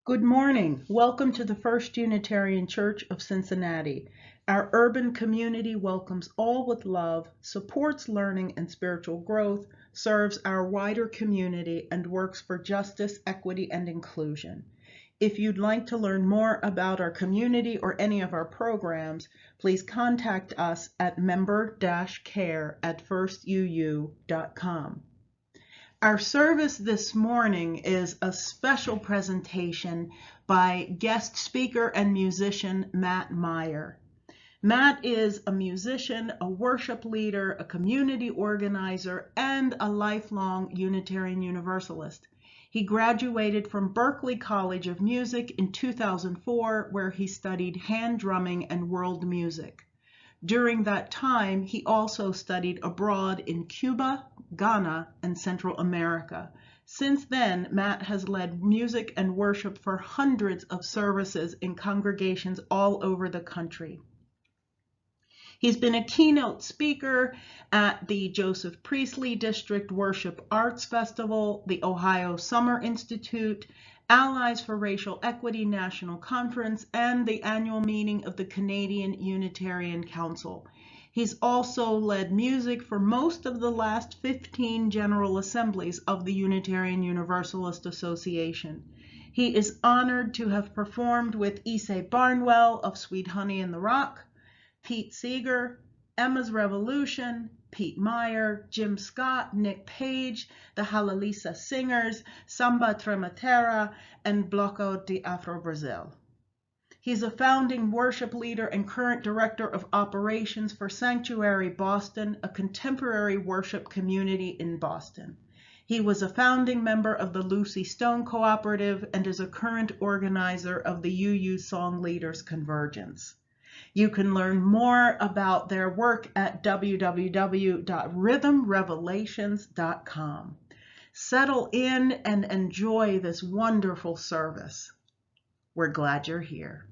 Good morning. Welcome to the First Unitarian Church of Cincinnati. Our urban community welcomes all with love, supports learning and spiritual growth, serves our wider community, and works for justice, equity, and inclusion. If you'd like to learn more about our community or any of our programs, please contact us at member-care@firstuu.com. Our service this morning is a special presentation by guest speaker and musician Matt Meyer. Matt is a musician, a worship leader, a community organizer, and a lifelong Unitarian Universalist. He graduated from Berklee College of Music in 2004, where he studied hand drumming and world music. During that time, he also studied abroad in Cuba, Ghana, and Central America. Since then, Matt has led music and worship for hundreds of services in congregations all over the country. He's been a keynote speaker at the Joseph Priestley District Worship Arts Festival, the Ohio Summer Institute, Allies for Racial Equity National Conference, and the annual meeting of the Canadian Unitarian Council. He's also led music for most of the last 15 General Assemblies of the Unitarian Universalist Association. He is honored to have performed with Issei Barnwell of Sweet Honey in the Rock, Pete Seeger, Emma's Revolution, Pete Meyer, Jim Scott, Nick Page, the Halalisa Singers, Samba Trematera, and Bloco de Afro-Brazil. He's a founding worship leader and current director of operations for Sanctuary Boston, a contemporary worship community in Boston. He was a founding member of the Lucy Stone Cooperative and is a current organizer of the UU Song Leaders Convergence. You can learn more about their work at www.rhythmrevelations.com. Settle in and enjoy this wonderful service. We're glad you're here.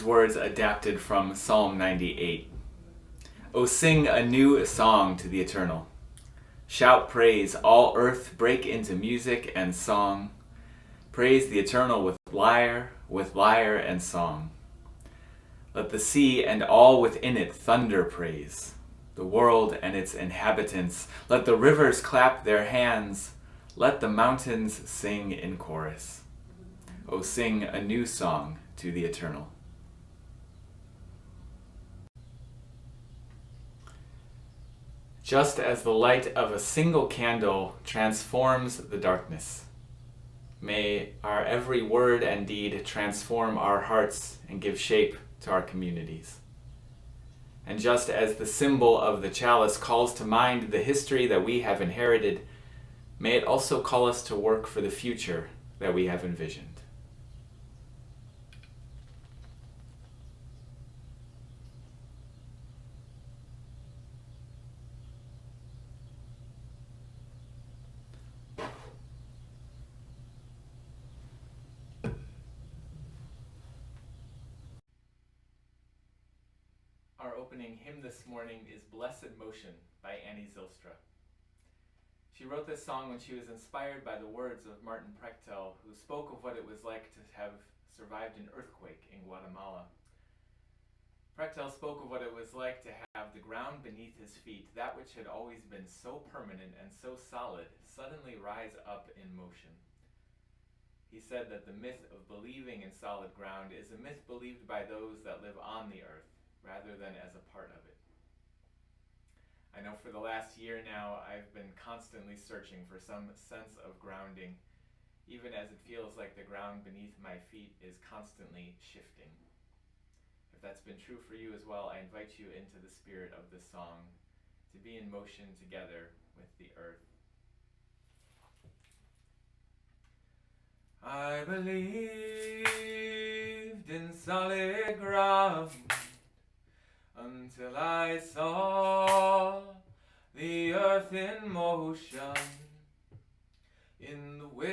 words adapted from Psalm 98. O sing a new song to the Eternal. Shout praise, all earth, break into music and song. Praise the Eternal with lyre and song. Let the sea and all within it thunder praise, the world and its inhabitants. Let the rivers clap their hands. Let the mountains sing in chorus. O sing a new song to the Eternal. Just as the light of a single candle transforms the darkness, may our every word and deed transform our hearts and give shape to our communities. And just as the symbol of the chalice calls to mind the history that we have inherited, may it also call us to work for the future that we have envisioned. Our opening hymn this morning is Blessed Motion by Annie Zylstra. She wrote this song when she was inspired by the words of Martin Prechtel, who spoke of what it was like to have survived an earthquake in Guatemala. Prechtel spoke of what it was like to have the ground beneath his feet, that which had always been so permanent and so solid, suddenly rise up in motion. He said that the myth of believing in solid ground is a myth believed by those that live on the earth, rather than as a part of it. I know for the last year now, I've been constantly searching for some sense of grounding, even as it feels like the ground beneath my feet is constantly shifting. If that's been true for you as well, I invite you into the spirit of this song, to be in motion together with the earth. I believed in solid ground until I saw the earth in motion, in the winds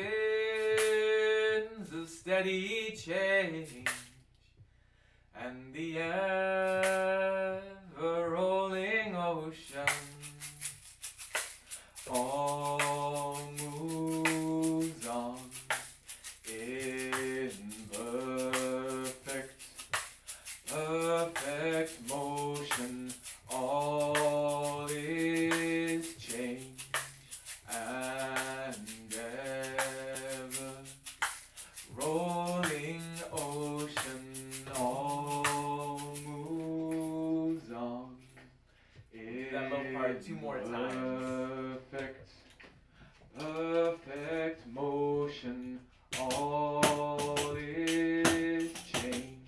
of steady change, and the ever-rolling ocean. All moves on in perfect motion. All is change and ever rolling ocean. All moves on. That low part two more times. Perfect motion. All is change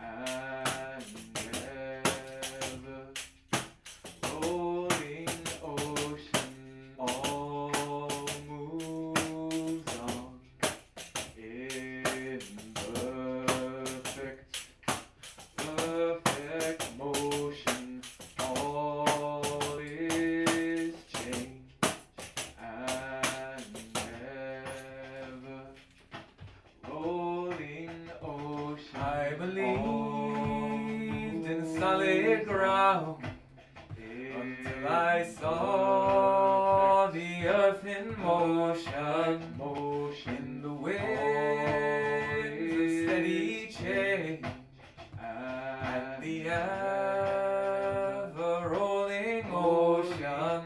and ever rolling ocean. All moves on in perfect motion. All is change and ever rolling ocean. I believed in solid ground until I saw the earth in motion, in the winds of steady change, and the ever-rolling ocean.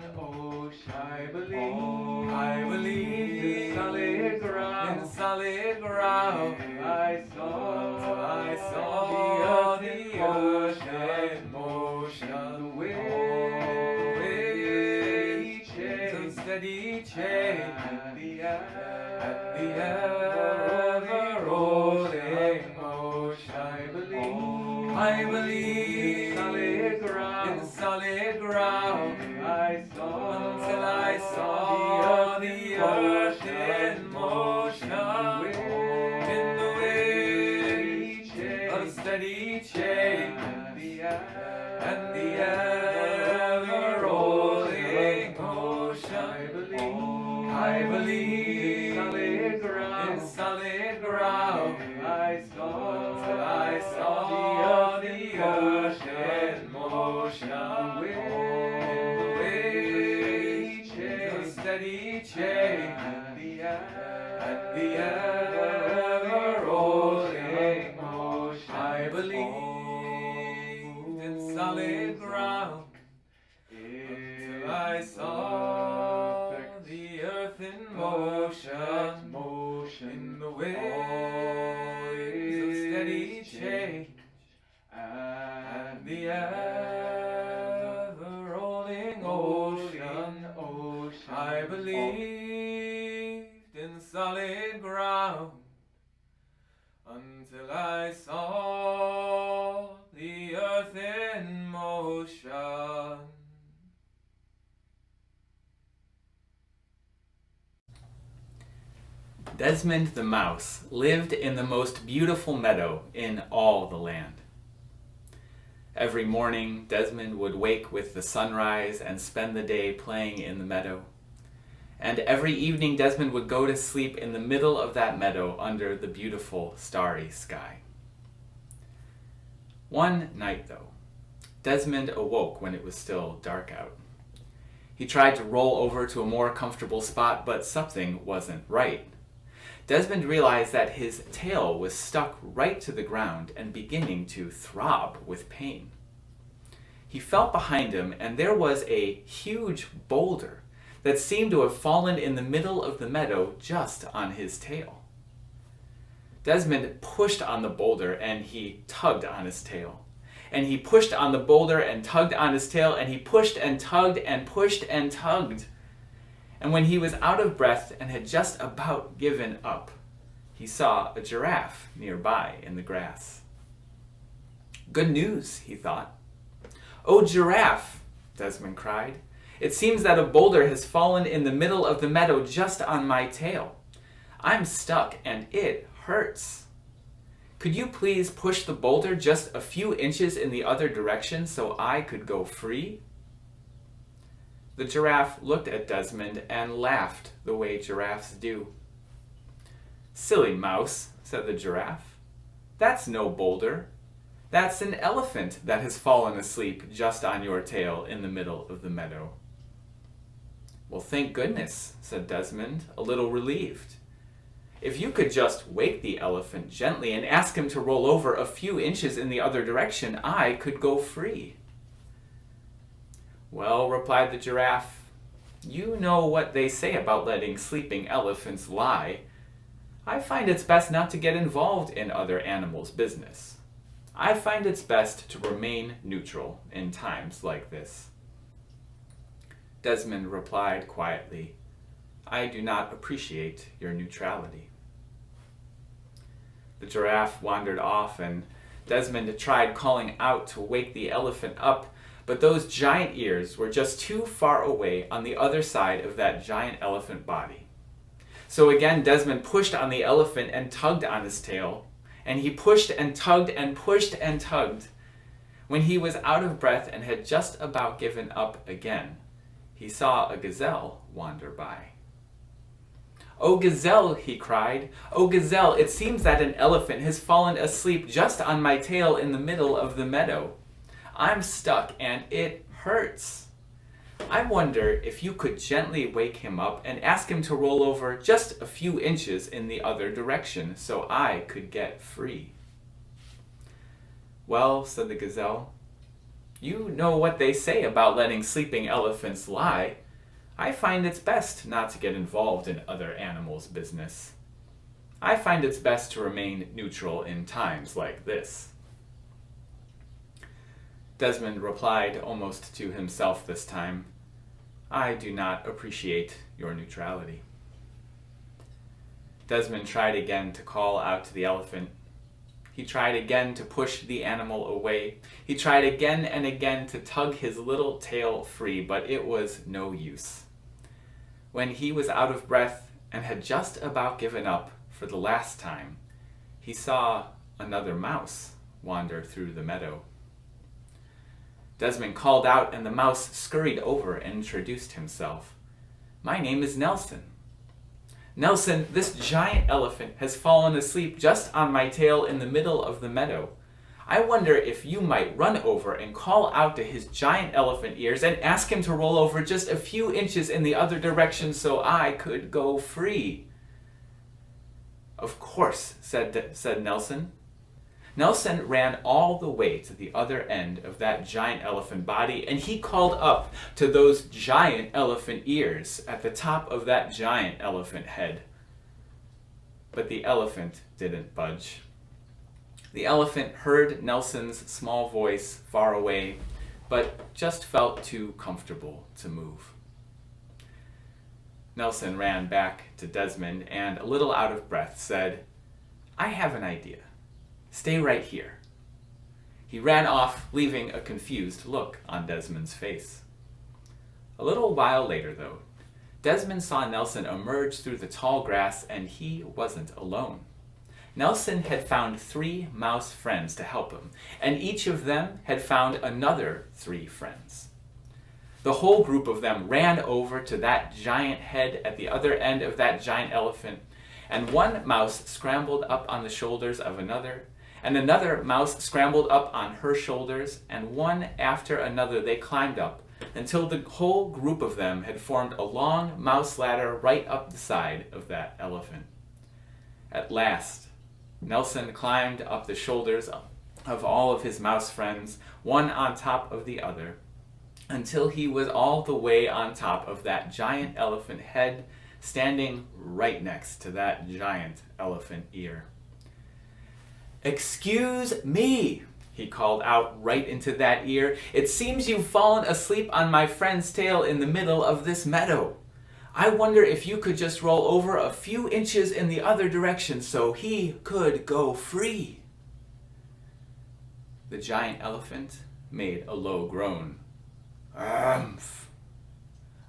I believe in solid ground. I saw the earth in motion, the winds of steady change, and the ever-rolling ocean. I believe in solid ground. Until I saw the earth in motion, in the wind of steady change, and the ever-rolling ocean. I believe in solid ground. Until I saw in motion, in the waves, a steady change, and the ever rolling motion. I believed in solid ground until I saw the earth in motion, in the waves of steady change, and the ever-rolling ocean. I believed in solid ground until I saw the earth in motion. Desmond the mouse lived in the most beautiful meadow in all the land. Every morning, Desmond would wake with the sunrise and spend the day playing in the meadow. And every evening, Desmond would go to sleep in the middle of that meadow under the beautiful starry sky. One night, though, Desmond awoke when it was still dark out. He tried to roll over to a more comfortable spot, but something wasn't right. Desmond realized that his tail was stuck right to the ground and beginning to throb with pain. He felt behind him, and there was a huge boulder that seemed to have fallen in the middle of the meadow just on his tail. Desmond pushed on the boulder and he tugged on his tail. And he pushed on the boulder and tugged on his tail, and he pushed and tugged and pushed and tugged. And when he was out of breath and had just about given up, he saw a giraffe nearby in the grass. Good news, he thought. "Oh, giraffe," Desmond cried. "It seems that a boulder has fallen in the middle of the meadow just on my tail. I'm stuck and it hurts. Could you please push the boulder just a few inches in the other direction so I could go free?" The giraffe looked at Desmond and laughed the way giraffes do. "Silly mouse," said the giraffe. "That's no boulder. That's an elephant that has fallen asleep just on your tail in the middle of the meadow." "Well, thank goodness," said Desmond, a little relieved. "If you could just wake the elephant gently and ask him to roll over a few inches in the other direction, I could go free." "Well," replied the giraffe, "you know what they say about letting sleeping elephants lie. I find it's best not to get involved in other animals' business. I find it's best to remain neutral in times like this." Desmond replied quietly, "I do not appreciate your neutrality." The giraffe wandered off, and Desmond tried calling out to wake the elephant up, but those giant ears were just too far away on the other side of that giant elephant body. So again, Desmond pushed on the elephant and tugged on his tail, and he pushed and tugged and pushed and tugged. When he was out of breath and had just about given up again, he saw a gazelle wander by. "Oh, gazelle," he cried. "Oh, gazelle, it seems that an elephant has fallen asleep just on my tail in the middle of the meadow. I'm stuck and it hurts. I wonder if you could gently wake him up and ask him to roll over just a few inches in the other direction so I could get free." "Well," said the gazelle, "you know what they say about letting sleeping elephants lie. I find it's best not to get involved in other animals' business. I find it's best to remain neutral in times like this." Desmond replied almost to himself this time, "I do not appreciate your neutrality." Desmond tried again to call out to the elephant. He tried again to push the animal away. He tried again and again to tug his little tail free, but it was no use. When he was out of breath and had just about given up for the last time, he saw another mouse wander through the meadow. Desmond called out, and the mouse scurried over and introduced himself. "My name is Nelson. Nelson, this giant elephant has fallen asleep just on my tail in the middle of the meadow. I wonder if you might run over and call out to his giant elephant ears and ask him to roll over just a few inches in the other direction so I could go free." "Of course," said Nelson. Nelson ran all the way to the other end of that giant elephant body, and he called up to those giant elephant ears at the top of that giant elephant head. But the elephant didn't budge. The elephant heard Nelson's small voice far away, but just felt too comfortable to move. Nelson ran back to Desmond and, a little out of breath, said, "I have an idea. Stay right here." He ran off, leaving a confused look on Desmond's face. A little while later, though, Desmond saw Nelson emerge through the tall grass, and he wasn't alone. Nelson had found 3 mouse friends to help him, and each of them had found another 3 friends. The whole group of them ran over to that giant head at the other end of that giant elephant, and one mouse scrambled up on the shoulders of another, and another mouse scrambled up on her shoulders, and one after another they climbed up, until the whole group of them had formed a long mouse ladder right up the side of that elephant. At last, Nelson climbed up the shoulders of all of his mouse friends, one on top of the other, until he was all the way on top of that giant elephant head, standing right next to that giant elephant ear. "Excuse me," he called out right into that ear. "It seems you've fallen asleep on my friend's tail in the middle of this meadow. I wonder if you could just roll over a few inches in the other direction so he could go free." The giant elephant made a low groan. "Umph.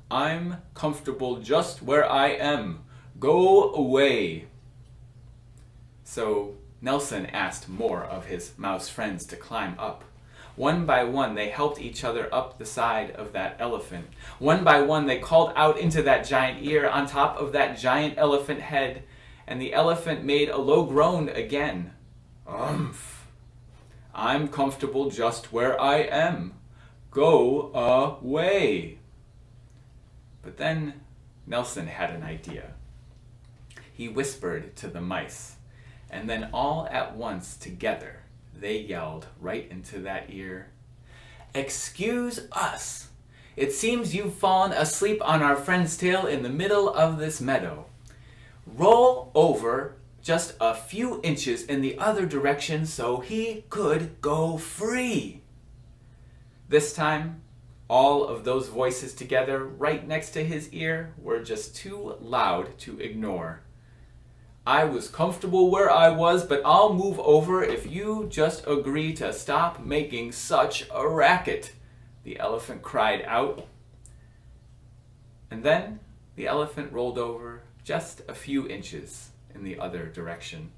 I'm comfortable just where I am. Go away." So Nelson asked more of his mouse friends to climb up. One by one, they helped each other up the side of that elephant. One by one, they called out into that giant ear on top of that giant elephant head, and the elephant made a low groan again. "Umph. I'm comfortable just where I am. Go away." But then Nelson had an idea. He whispered to the mice, and then all at once together they yelled right into that ear, "Excuse us. It seems you've fallen asleep on our friend's tail in the middle of this meadow. Roll over just a few inches in the other direction so he could go free." This time, all of those voices together right next to his ear were just too loud to ignore. "I was comfortable where I was, but I'll move over if you just agree to stop making such a racket," the elephant cried out. And then the elephant rolled over just a few inches in the other direction.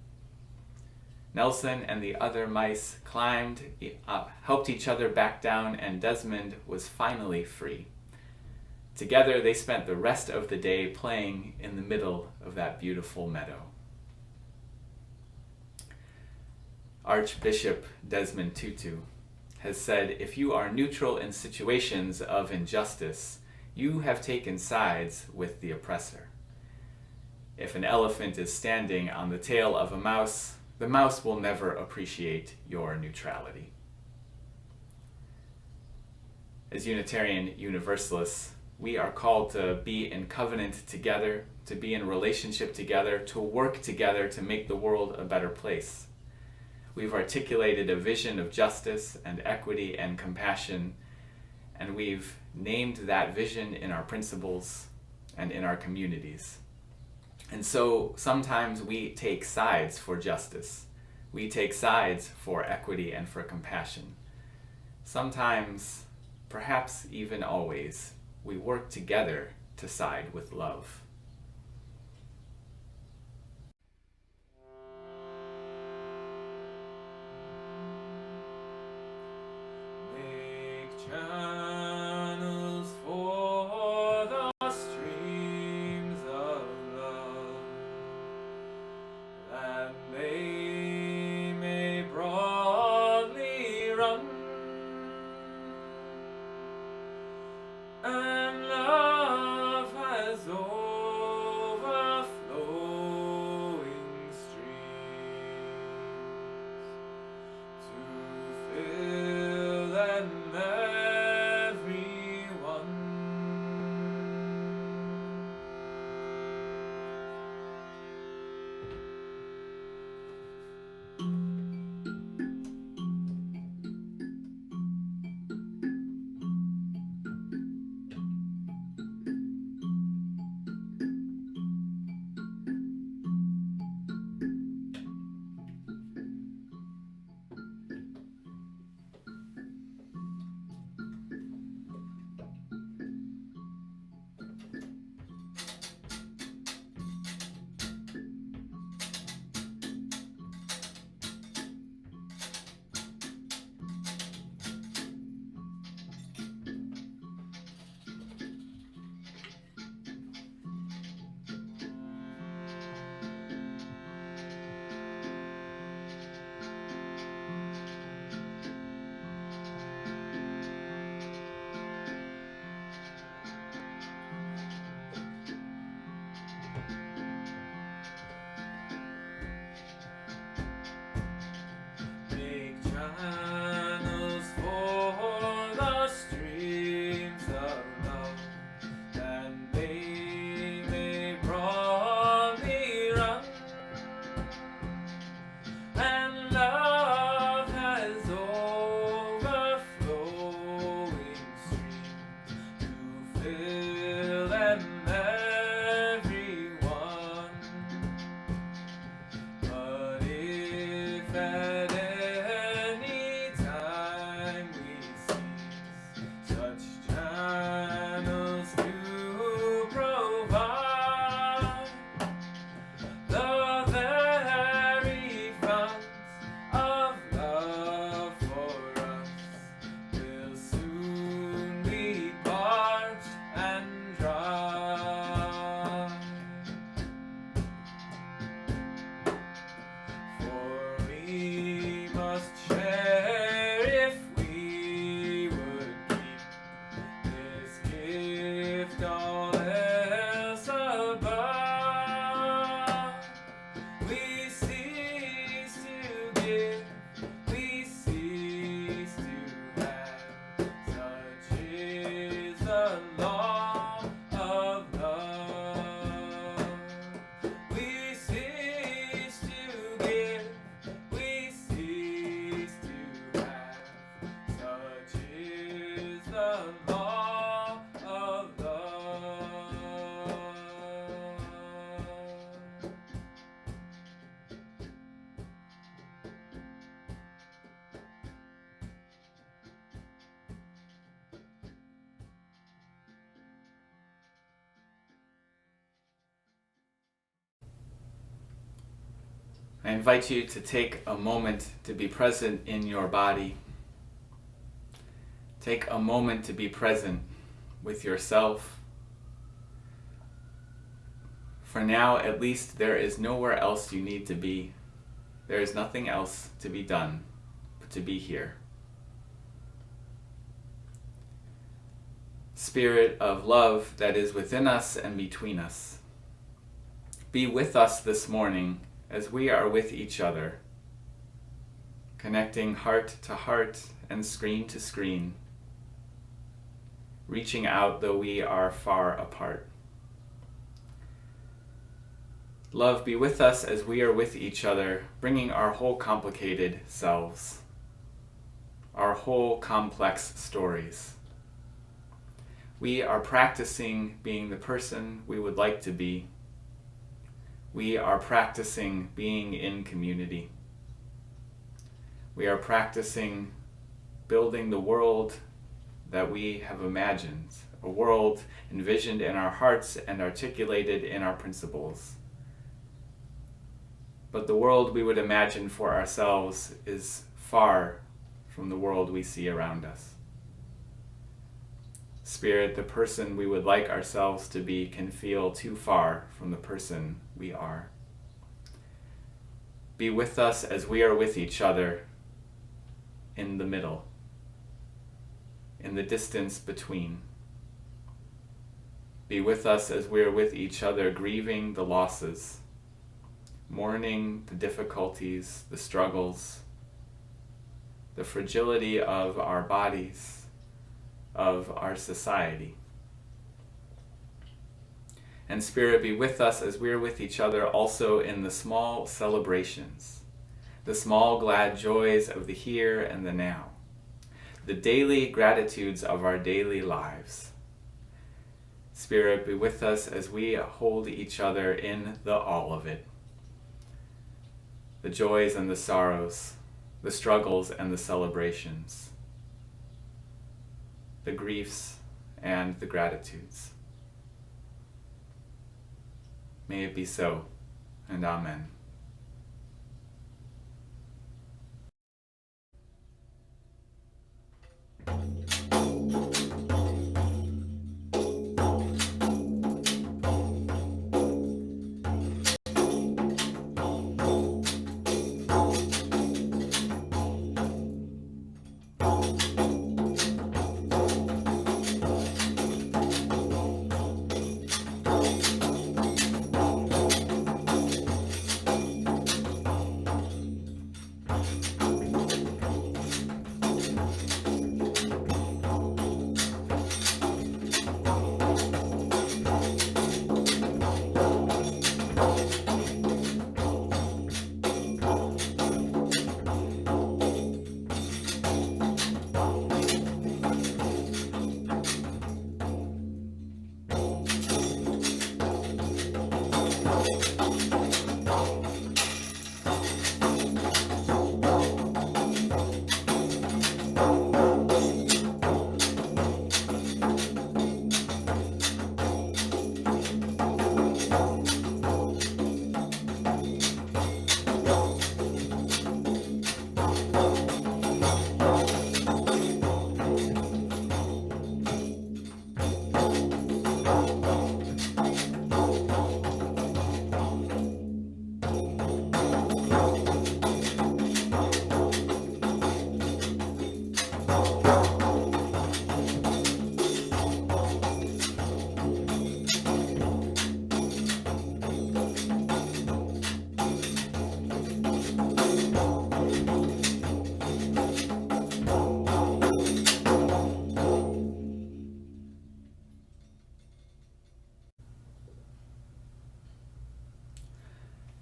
Nelson and the other mice climbed up, helped each other back down, and Desmond was finally free. Together they spent the rest of the day playing in the middle of that beautiful meadow. Archbishop Desmond Tutu has said, "If you are neutral in situations of injustice, you have taken sides with the oppressor. If an elephant is standing on the tail of a mouse, the mouse will never appreciate your neutrality." As Unitarian Universalists, we are called to be in covenant together, to be in relationship together, to work together to make the world a better place. We've articulated a vision of justice and equity and compassion, and we've named that vision in our principles and in our communities. And so sometimes we take sides for justice. We take sides for equity and for compassion. Sometimes, perhaps even always, we work together to side with love. Channels for the streams of love, that they may broadly and everyone. Channels for the streams of love, and they may broadly run, and love has overflowing streams to fill them everyone. But if at such channels to provide the very founts of love for us will soon be parched and dry. For we must share if we would keep this gift all else above. We cease to give, we cease to have. Such is the law of love. We cease to give, we cease to have. Such is the law of love. I invite you to take a moment to be present in your body. Take a moment to be present with yourself. For now, at least, there is nowhere else you need to be. There is nothing else to be done but to be here. Spirit of love that is within us and between us, be with us this morning as we are with each other, connecting heart to heart and screen to screen, reaching out though we are far apart. Love, be with us as we are with each other, bringing our whole complicated selves, our whole complex stories. We are practicing being the person we would like to be. We are practicing being in community. We are practicing building the world that we have imagined, a world envisioned in our hearts and articulated in our principles. But the world we would imagine for ourselves is far from the world we see around us. Spirit, the person we would like ourselves to be can feel too far from the person we are. Be with us as we are with each other in the middle, in the distance between. Be with us as we are with each other, grieving the losses, mourning the difficulties, the struggles, the fragility of our bodies, of our society. And Spirit, be with us as we are with each other also in the small celebrations, the small glad joys of the here and the now, the daily gratitudes of our daily lives. Spirit, be with us as we hold each other in the all of it, the joys and the sorrows, the struggles and the celebrations, the griefs and the gratitudes. May it be so, and amen.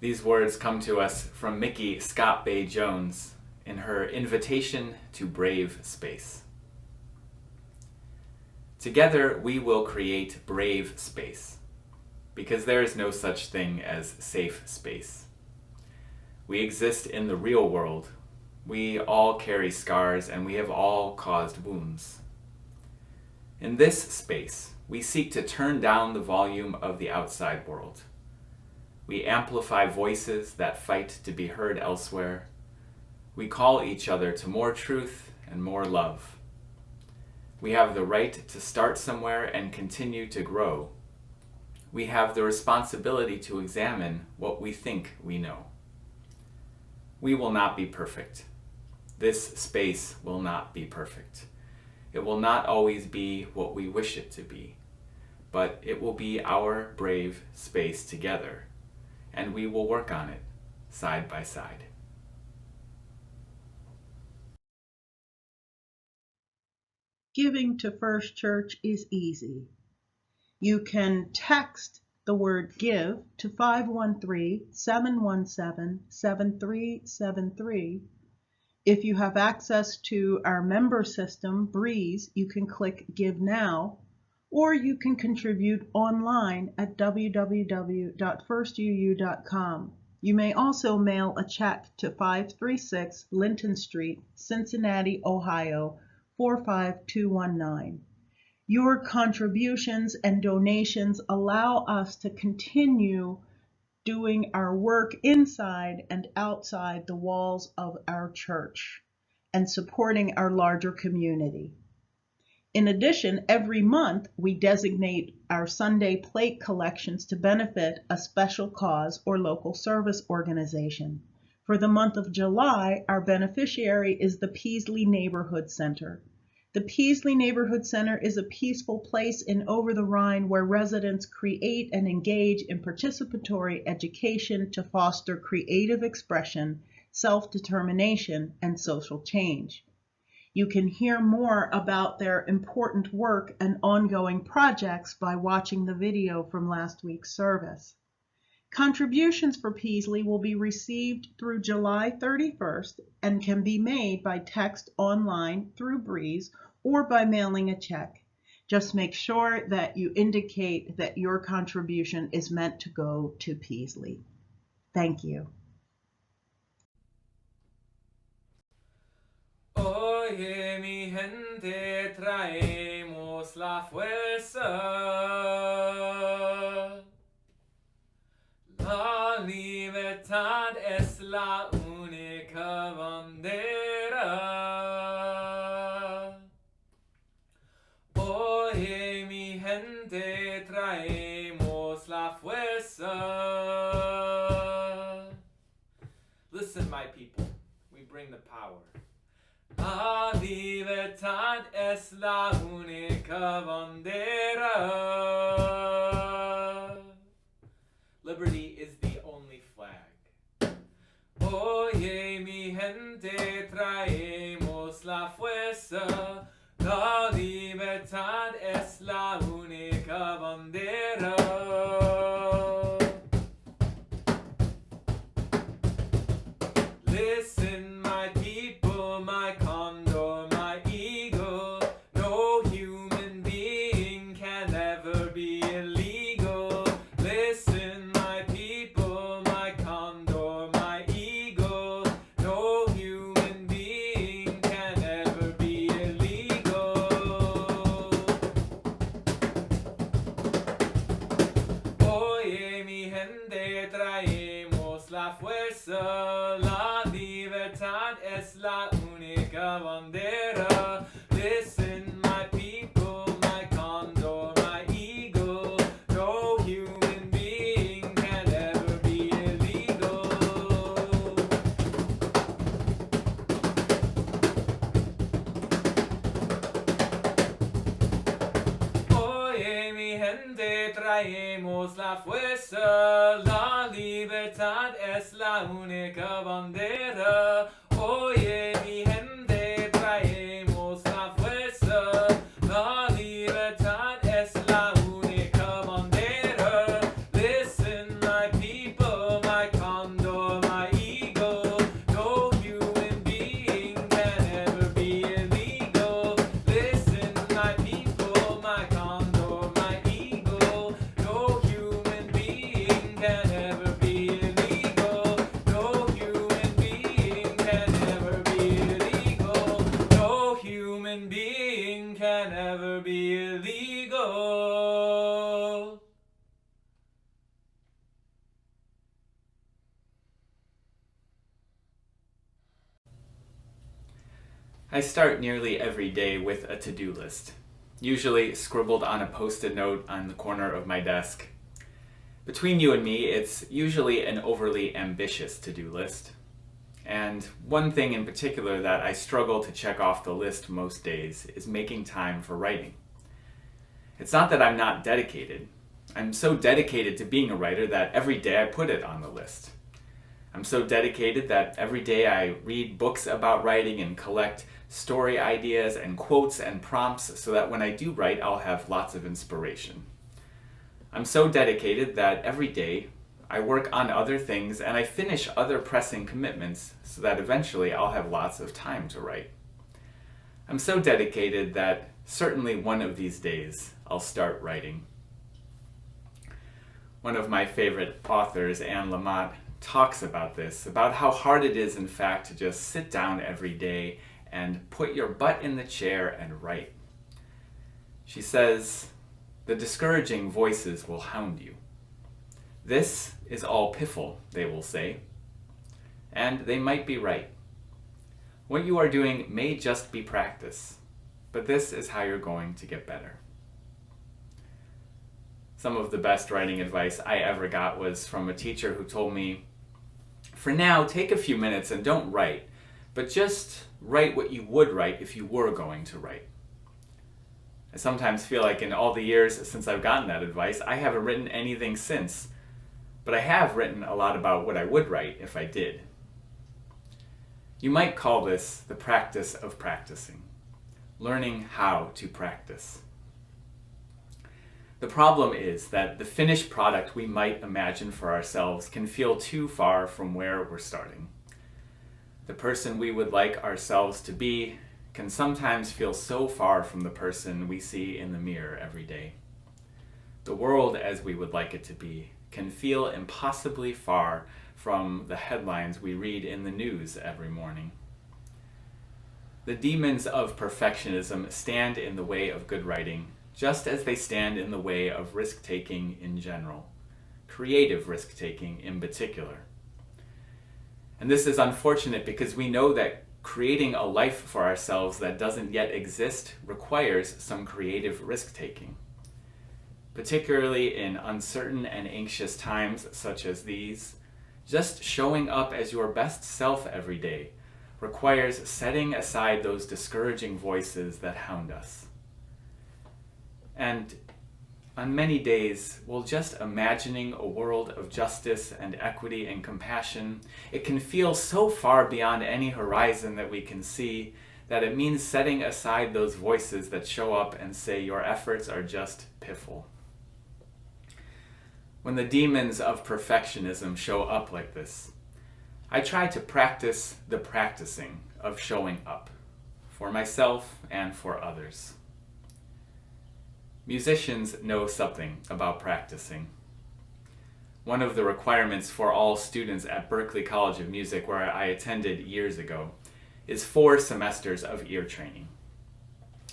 These words come to us from Mickey Scott Bay Jones in her Invitation to Brave Space. Together we will create brave space, because there is no such thing as safe space. We exist in the real world. We all carry scars, and we have all caused wounds. In this space, we seek to turn down the volume of the outside world. We amplify voices that fight to be heard elsewhere. We call each other to more truth and more love. We have the right to start somewhere and continue to grow. We have the responsibility to examine what we think we know. We will not be perfect. This space will not be perfect. It will not always be what we wish it to be, but it will be our brave space together, and we will work on it side by side. Giving to First Church is easy. You can text the word GIVE to 513-717-7373. If you have access to our member system, Breeze, you can click Give Now, or you can contribute online at www.firstuu.com. You may also mail a check to 536 Linton Street, Cincinnati, Ohio, 45219. Your contributions and donations allow us to continue doing our work inside and outside the walls of our church and supporting our larger community. In addition, every month we designate our Sunday plate collections to benefit a special cause or local service organization. For the month of July, our beneficiary is the Peaslee Neighborhood Center. The Peaslee Neighborhood Center is a peaceful place in Over the Rhine where residents create and engage in participatory education to foster creative expression, self-determination, and social change. You can hear more about their important work and ongoing projects by watching the video from last week's service. Contributions for Peaslee will be received through July 31st and can be made by text online through Breeze or by mailing a check. Just make sure that you indicate that your contribution is meant to go to Peaslee. Thank you. Oye, mi gente, traemos la fuerza. La libertad es la única bandera. Oye, mi gente, traemos la fuerza. Listen, my people, we bring the power. La libertad es la única bandera. Liberty is the only flag. Oye, mi gente, traemos la fuerza. La libertad es la única bandera. Listen, my people, my condor, my eagle. No human being can ever be illegal. Listen, my people, my condor, my eagle. No human being can ever be illegal. Oye, mi gente, traemos la fuerza. La libertad es la única bandera. Listen, my people, my condor, my eagle. No human being can ever be illegal. Oye, mi gente, traemos la fuerza. La libertad es la única bandera. Oye, mi gente, traemos la fuerza. La libertad es la única bandera. Listen, my people, my condor, my eagle. No human being can ever be illegal. Listen, my people, my condor, my eagle. No human being can ever be illegal. No human being can ever be illegal. No human being can ever be illegal. I start nearly every day with a to-do list, usually scribbled on a post-it note on the corner of my desk. Between you and me, it's usually an overly ambitious to-do list. And one thing in particular that I struggle to check off the list most days is making time for writing. It's not that I'm not dedicated. I'm so dedicated to being a writer that every day I put it on the list. I'm so dedicated that every day I read books about writing and collect story ideas and quotes and prompts so that when I do write, I'll have lots of inspiration. I'm so dedicated that every day I work on other things and I finish other pressing commitments so that eventually I'll have lots of time to write. I'm so dedicated that certainly one of these days I'll start writing. One of my favorite authors, Anne Lamott, talks about this, about how hard it is in fact to just sit down every day and put your butt in the chair and write. She says, "The discouraging voices will hound you. This is all piffle," they will say. And they might be right. What you are doing may just be practice, but this is how you're going to get better. Some of the best writing advice I ever got was from a teacher who told me, "For now, take a few minutes and don't write, but just write what you would write if you were going to write." I sometimes feel like in all the years since I've gotten that advice, I haven't written anything since, but I have written a lot about what I would write if I did. You might call this the practice of practicing, learning how to practice. The problem is that the finished product we might imagine for ourselves can feel too far from where we're starting. The person we would like ourselves to be can sometimes feel so far from the person we see in the mirror every day. The world as we would like it to be can feel impossibly far from the headlines we read in the news every morning. The demons of perfectionism stand in the way of good writing, just as they stand in the way of risk-taking in general, creative risk-taking in particular. And this is unfortunate because we know that creating a life for ourselves that doesn't yet exist requires some creative risk-taking. Particularly in uncertain and anxious times such as these, just showing up as your best self every day requires setting aside those discouraging voices that hound us. And on many days, while just imagining a world of justice and equity and compassion, it can feel so far beyond any horizon that we can see that it means setting aside those voices that show up and say your efforts are just piffle. When the demons of perfectionism show up like this, I try to practice the practicing of showing up, for myself and for others. Musicians know something about practicing. One of the requirements for all students at Berklee College of Music, where I attended years ago, is 4 semesters of ear training.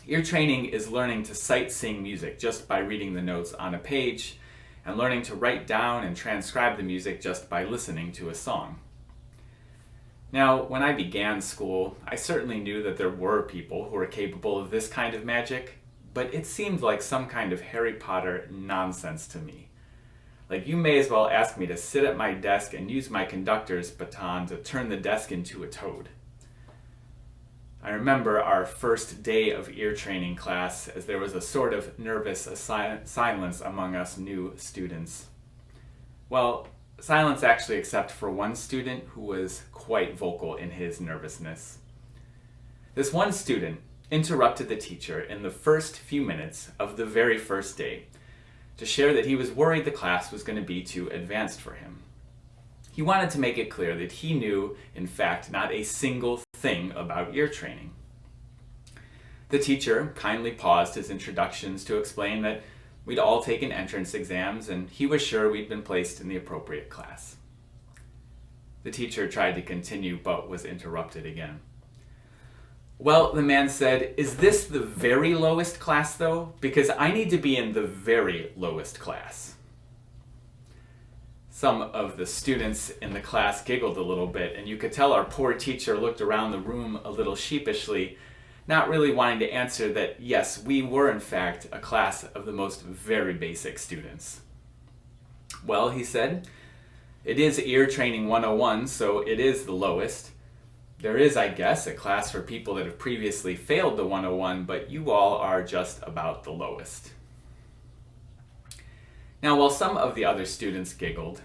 Ear training is learning to sight sing music just by reading the notes on a page, and learning to write down and transcribe the music just by listening to a song. Now, when I began school, I certainly knew that there were people who were capable of this kind of magic, but it seemed like some kind of Harry Potter nonsense to me. Like, you may as well ask me to sit at my desk and use my conductor's baton to turn the desk into a toad. I remember our first day of ear training class as there was a sort of nervous silence among us new students. Well, silence actually except for one student who was quite vocal in his nervousness. This one student interrupted the teacher in the first few minutes of the very first day to share that he was worried the class was going to be too advanced for him. He wanted to make it clear that he knew, in fact, not a single thing about ear training. The teacher kindly paused his introductions to explain that we'd all taken entrance exams and he was sure we'd been placed in the appropriate class. The teacher tried to continue but was interrupted again. Well, the man said, "Is this the very lowest class though? Because I need to be in the very lowest class." Some of the students in the class giggled a little bit, and you could tell our poor teacher looked around the room a little sheepishly, not really wanting to answer that yes, we were in fact a class of the most very basic students. "Well," he said, "it is ear training 101, so it is the lowest. There is, I guess, a class for people that have previously failed the 101, but you all are just about the lowest." Now, while some of the other students giggled,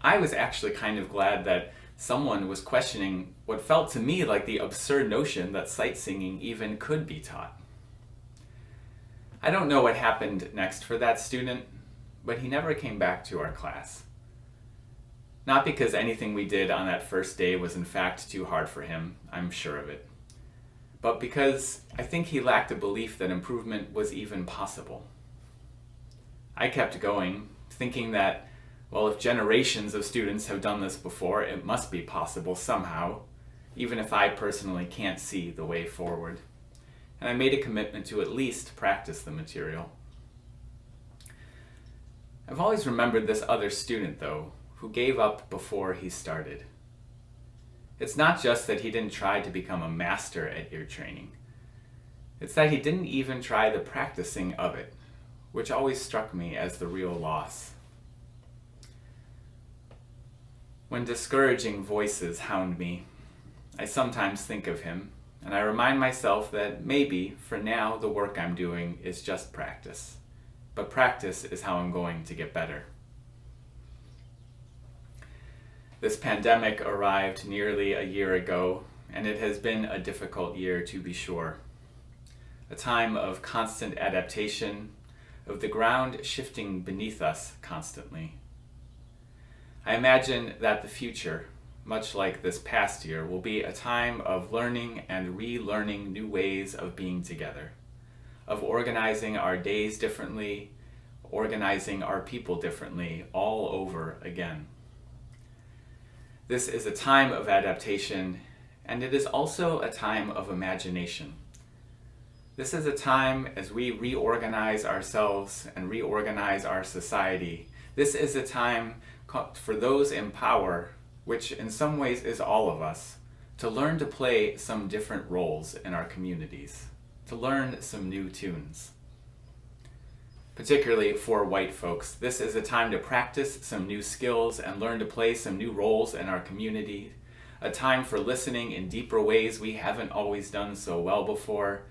I was actually kind of glad that someone was questioning what felt to me like the absurd notion that sight singing even could be taught. I don't know what happened next for that student, but he never came back to our class. Not because anything we did on that first day was in fact too hard for him, I'm sure of it, but because I think he lacked a belief that improvement was even possible. I kept going, thinking that, well, if generations of students have done this before, it must be possible somehow, even if I personally can't see the way forward. And I made a commitment to at least practice the material. I've always remembered this other student, though, who gave up before he started. It's not just that he didn't try to become a master at ear training. It's that he didn't even try the practicing of it, which always struck me as the real loss. When discouraging voices hound me, I sometimes think of him, and I remind myself that maybe, for now, the work I'm doing is just practice. But practice is how I'm going to get better. This pandemic arrived nearly a year ago, and it has been a difficult year to be sure. A time of constant adaptation, of the ground shifting beneath us constantly. I imagine that the future, much like this past year, will be a time of learning and relearning new ways of being together, of organizing our days differently, organizing our people differently, all over again. This is a time of adaptation, and it is also a time of imagination. This is a time as we reorganize ourselves and reorganize our society. This is a time for those in power, which in some ways is all of us, to learn to play some different roles in our communities, to learn some new tunes. Particularly for white folks, this is a time to practice some new skills and learn to play some new roles in our community, a time for listening in deeper ways we haven't always done so well before,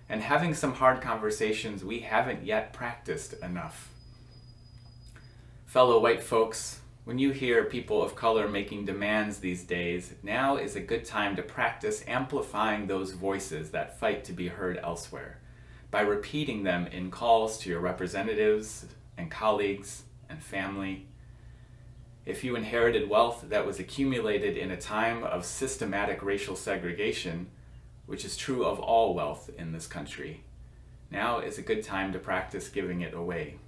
and having some hard conversations we haven't yet practiced enough. Fellow white folks, when you hear people of color making demands these days, now is a good time to practice amplifying those voices that fight to be heard elsewhere, by repeating them in calls to your representatives and colleagues and family. If you inherited wealth that was accumulated in a time of systematic racial segregation, which is true of all wealth in this country, now is a good time to practice giving it away.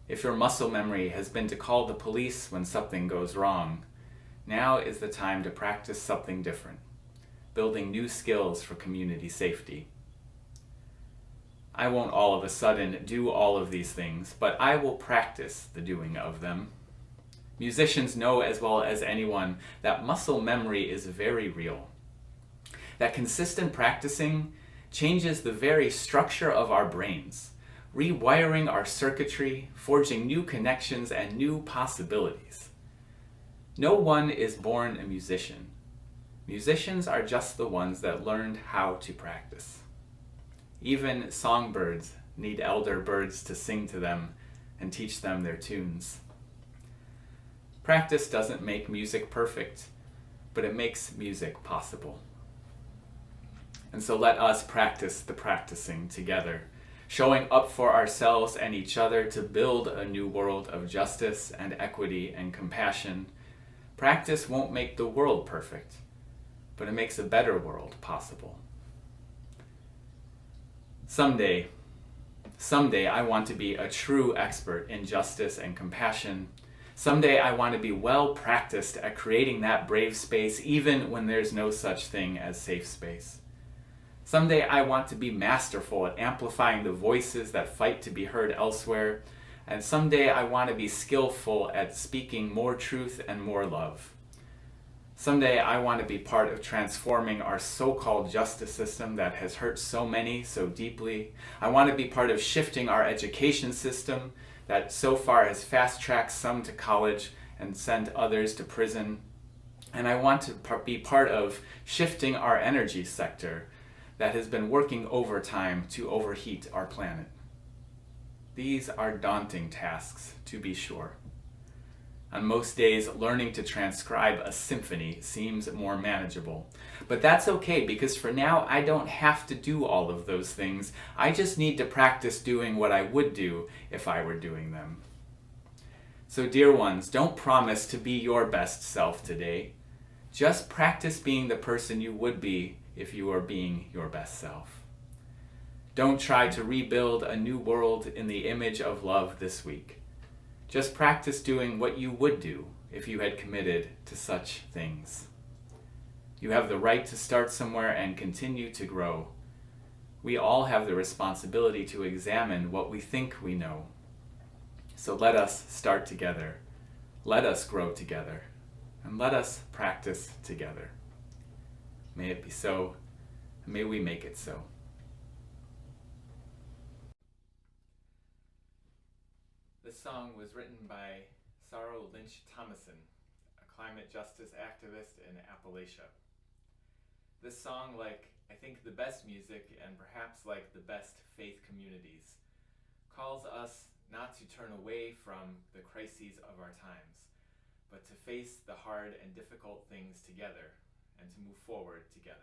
If your muscle memory has been to call the police when something goes wrong, now is the time to practice something different, building new skills for community safety. I won't all of a sudden do all of these things, but I will practice the doing of them. Musicians know as well as anyone that muscle memory is very real. That consistent practicing changes the very structure of our brains, rewiring our circuitry, forging new connections and new possibilities. No one is born a musician. Musicians are just the ones that learned how to practice. Even songbirds need elder birds to sing to them and teach them their tunes. Practice doesn't make music perfect, but it makes music possible. And so let us practice the practicing together, showing up for ourselves and each other to build a new world of justice and equity and compassion. Practice won't make the world perfect, but it makes a better world possible. Someday I want to be a true expert in justice and compassion. Someday I want to be well practiced at creating that brave space even when there's no such thing as safe space. Someday I want to be masterful at amplifying the voices that fight to be heard elsewhere, and someday I want to be skillful at speaking more truth and more love. Someday I want to be part of transforming our so-called justice system that has hurt so many so deeply. I want to be part of shifting our education system that so far has fast-tracked some to college and sent others to prison. And I want to be part of shifting our energy sector that has been working overtime to overheat our planet. These are daunting tasks, to be sure. On most days, learning to transcribe a symphony seems more manageable. But that's okay, because for now, I don't have to do all of those things. I just need to practice doing what I would do if I were doing them. So dear ones, don't promise to be your best self today. Just practice being the person you would be if you are being your best self. Don't try to rebuild a new world in the image of love this week. Just practice doing what you would do if you had committed to such things. You have the right to start somewhere and continue to grow. We all have the responsibility to examine what we think we know. So let us start together. Let us grow together. And let us practice together. May it be so, and may we make it so. This song was written by Sarah Lynch Thomason, a climate justice activist in Appalachia. This song, like I think the best music and perhaps like the best faith communities, calls us not to turn away from the crises of our times, but to face the hard and difficult things together and to move forward together.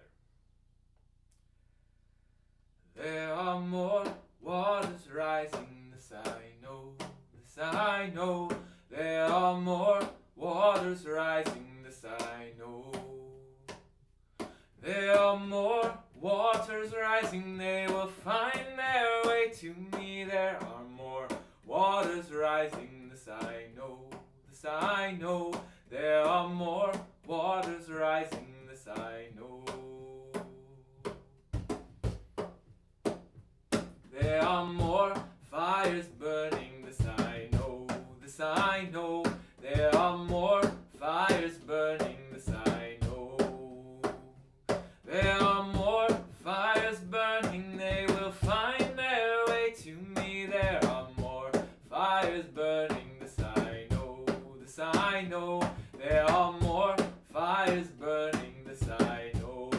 There are more waters rising, this I know, this I know. There are more waters rising, this I know. There are more waters rising, they will find their way to me. There are more waters rising, this I know, this I know. There are more waters rising, this I know. There are more fires burning, this I know, this I know. There are more fires burning, this I know. There are more fires burning, they will find their way to me. There are more fires burning, this I know, this I know. There are more fires burning, this I know.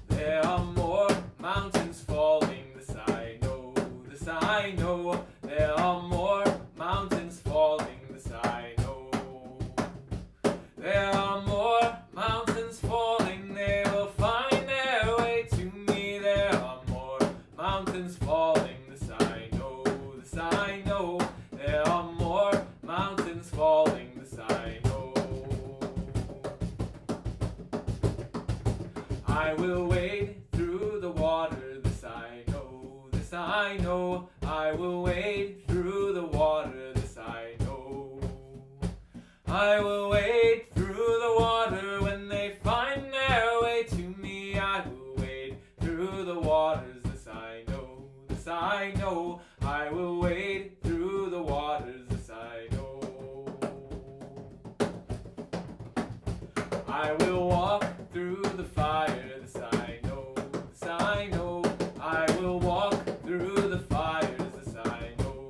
There are more mountains falling, this I know, this I know. There are more mountains falling, this I know. There are more mountains falling, they will find their way to me. There are more mountains falling, this I know, this I know. There are more mountains falling, this I know. I will wade through the water, this I know, this I know. I will wade through the water, this I know. I will wade through the water when they find their way to me. I will wade through the waters, this I know, this I know. I will wade through the waters, this I know. I will walk through the fire, this I know, this I know. I will walk through the fires, this I know.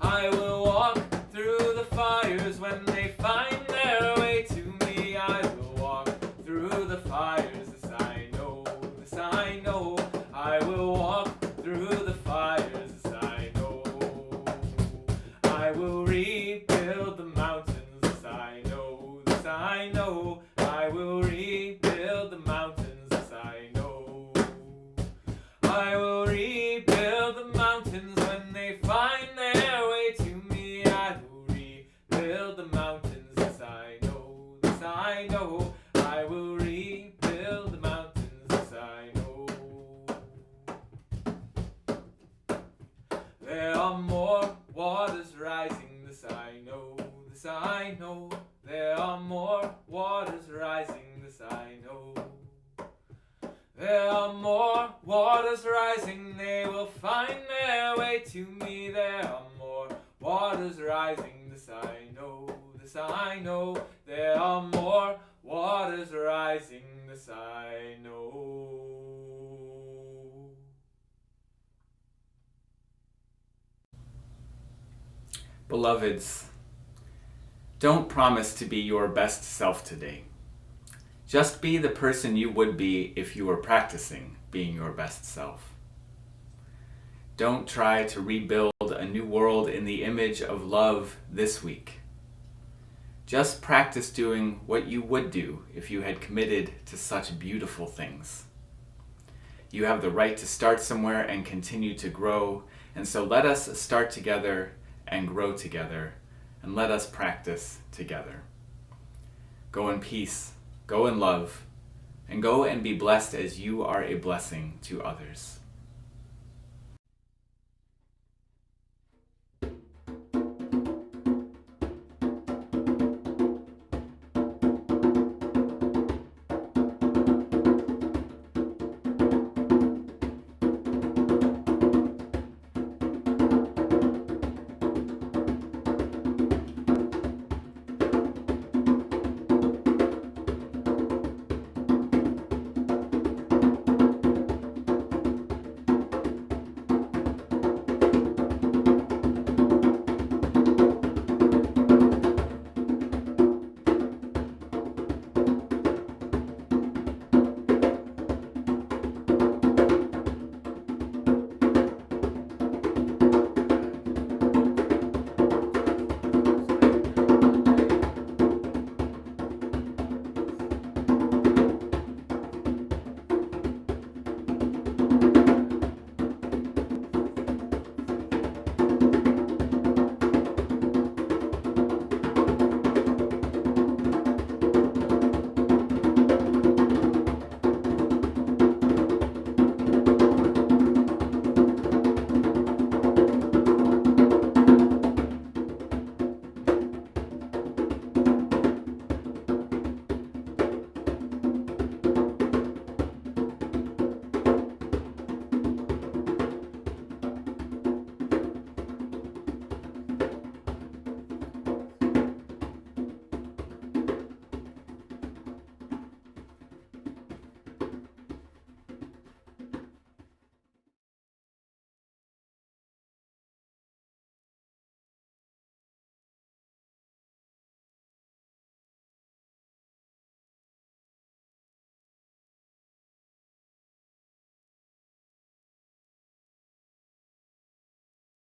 I will walk through the fires when they find their way to me. I will walk through the fires, this I know, this I know. I will walk through the fires, this I know. I will rebuild the mountains, this I know, this I know. I will rebuild the mountains, this I know. I will rebuild the mountains when they find their way to me. I will rebuild the mountains, this I know, this I know. I will rebuild the mountains, this I know. There are more waters rising, this I know, this I know. There are more waters rising, this I know. There are more waters rising, they will find their way to me. There are more waters rising, this I know, this I know. There are more waters rising, this I know. Beloveds, don't promise to be your best self today. Just be the person you would be if you were practicing being your best self. Don't try to rebuild a new world in the image of love this week. Just practice doing what you would do if you had committed to such beautiful things. You have the right to start somewhere and continue to grow, and so let us start together and grow together, and let us practice together. Go in peace, go in love, and go and be blessed as you are a blessing to others.